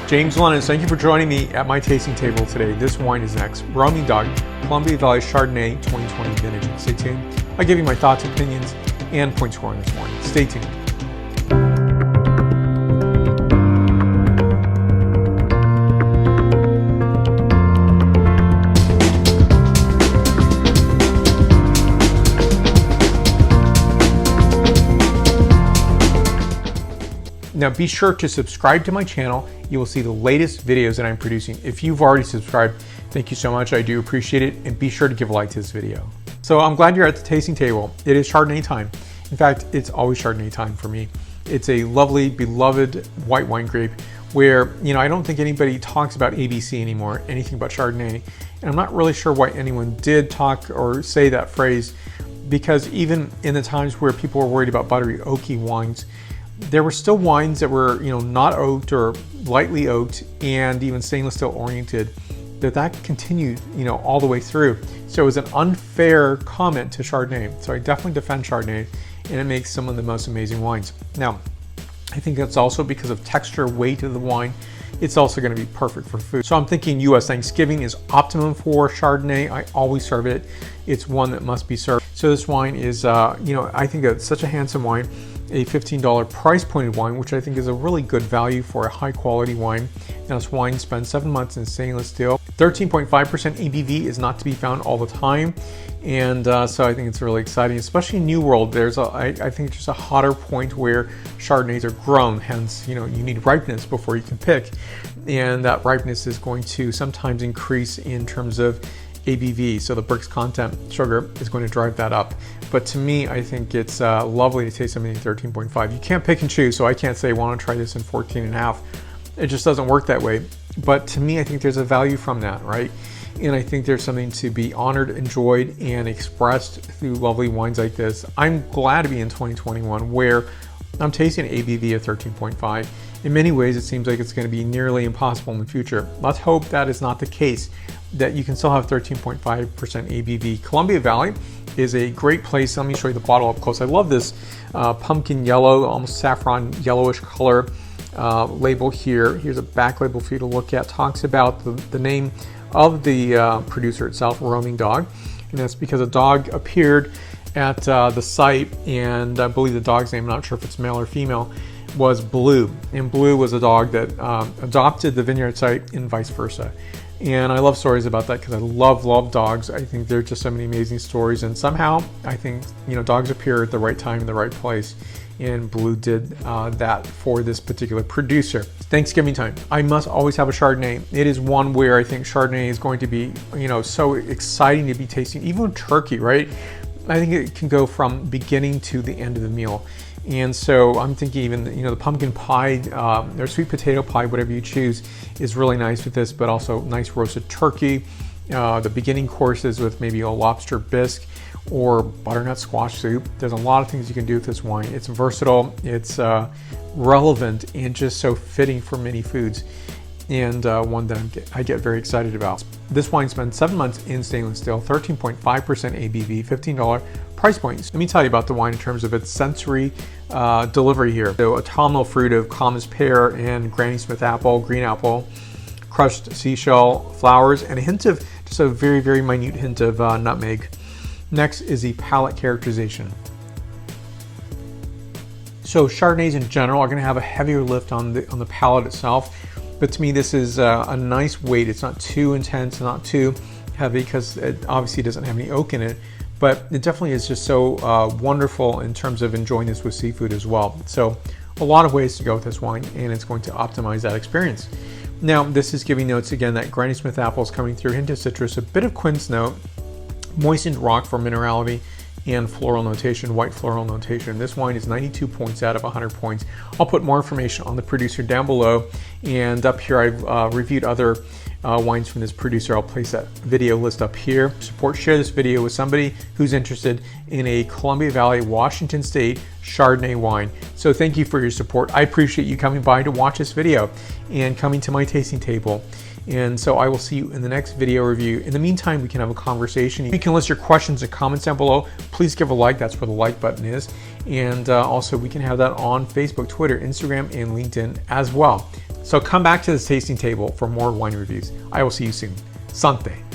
James Lennon, thank you for joining me at my tasting table today. This wine is next. Roaming Dog, Columbia Valley Chardonnay 2020 vintage. Stay tuned. I'll give you my thoughts, opinions, and point score on this wine. Stay tuned. Now be sure to subscribe to my channel. You will see the latest videos that I'm producing. If you've already subscribed, thank you so much. I do appreciate it. And be sure to give a like to this video. So I'm glad you're at the tasting table. It is Chardonnay time. In fact, it's always Chardonnay time for me. It's a lovely, beloved white wine grape where, I don't think anybody talks about ABC anymore, anything but Chardonnay. And I'm not really sure why anyone did talk or say that phrase, because even in the times where people were worried about buttery, oaky wines, there were still wines that were, not oaked or lightly oaked and even stainless steel oriented, that continued, all the way through. So it was an unfair comment to Chardonnay. So I definitely defend Chardonnay, and it makes some of the most amazing wines. Now, I think that's also because of texture, weight of the wine. It's also going to be perfect for food. So I'm thinking US Thanksgiving is optimum for Chardonnay. I always serve it. It's one that must be served. So this wine is, I think it's such a handsome wine. A $15 price pointed wine, which I think is a really good value for a high quality wine. Now this wine spent 7 months in stainless steel. 13.5% ABV is not to be found all the time. And so I think it's really exciting, especially in New World. I think just a hotter point where Chardonnays are grown. Hence, you need ripeness before you can pick. And that ripeness is going to sometimes increase in terms of ABV, so the Brix content sugar is going to drive that up. But to me, I think it's lovely to taste something in 13.5. You can't pick and choose, so I can't say, well, I want to try this in 14.5. It just doesn't work that way. But to me, I think there's a value from that, right? And I think there's something to be honored, enjoyed, and expressed through lovely wines like this. I'm glad to be in 2021 where I'm tasting an ABV of 13.5. In many ways, it seems like it's going to be nearly impossible in the future. Let's hope that is not the case, that you can still have 13.5% ABV. Columbia Valley is a great place. Let me show you the bottle up close. I love this pumpkin yellow, almost saffron yellowish color label here. Here's a back label for you to look at. Talks about the name of the producer itself, Roaming Dog. And that's because a dog appeared at the site, and I believe the dog's name, I'm not sure if it's male or female, was Blue. And Blue was a dog that adopted the vineyard site and vice versa. And I love stories about that because I love dogs. I think there are just so many amazing stories, and somehow I think dogs appear at the right time in the right place, and Blue did that for this particular producer. Thanksgiving time, I must always have a Chardonnay. It is one where I think Chardonnay is going to be so exciting to be tasting, even with turkey, right? I think it can go from beginning to the end of the meal. And so I'm thinking even, the pumpkin pie or sweet potato pie, whatever you choose, is really nice with this, but also nice roasted turkey. The beginning courses with maybe a lobster bisque or butternut squash soup. There's a lot of things you can do with this wine. It's versatile, it's relevant, and just so fitting for many foods. And one that I get very excited about. This wine spent 7 months in stainless steel, 13.5% ABV, $15 price points. Let me tell you about the wine in terms of its sensory delivery here. So autumnal fruit of Commons pear and Granny Smith apple, green apple, crushed seashell flowers, and a hint of, just a very, very minute hint of nutmeg. Next is the palate characterization. So Chardonnays in general are going to have a heavier lift on the palate itself. But to me, this is a nice weight. It's not too intense, not too heavy, because it obviously doesn't have any oak in it. But it definitely is just so wonderful in terms of enjoying this with seafood as well. So a lot of ways to go with this wine, and it's going to optimize that experience. Now, this is giving notes again that Granny Smith apple is coming through, hint of citrus, a bit of quince note, moistened rock for minerality, and floral notation, white floral notation. This wine is 92 points out of 100 points. I'll put more information on the producer down below, and up here I've reviewed other wines from this producer. I'll place that video list up here. Share this video with somebody who's interested in a Columbia Valley, Washington State Chardonnay wine. So thank you for your support. I appreciate you coming by to watch this video and coming to my tasting table. And so I will see you in the next video review. In the meantime, we can have a conversation. You can list your questions and comments down below. Please give a like, that's where the like button is. And also we can have that on Facebook, Twitter, Instagram, and LinkedIn as well. So come back to this tasting table for more wine reviews. I will see you soon. Santé.